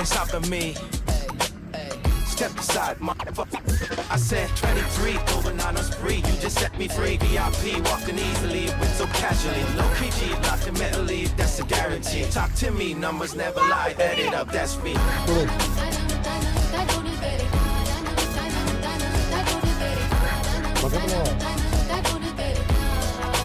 ain't stopping me. Step aside, motherfucker. I said 23, over 9 on spree. You just set me free. VIP, walking easily, with so casually. Low PG, locked in mentally, that's a guarantee. Talk to me, numbers never lie. Add it up, that's me.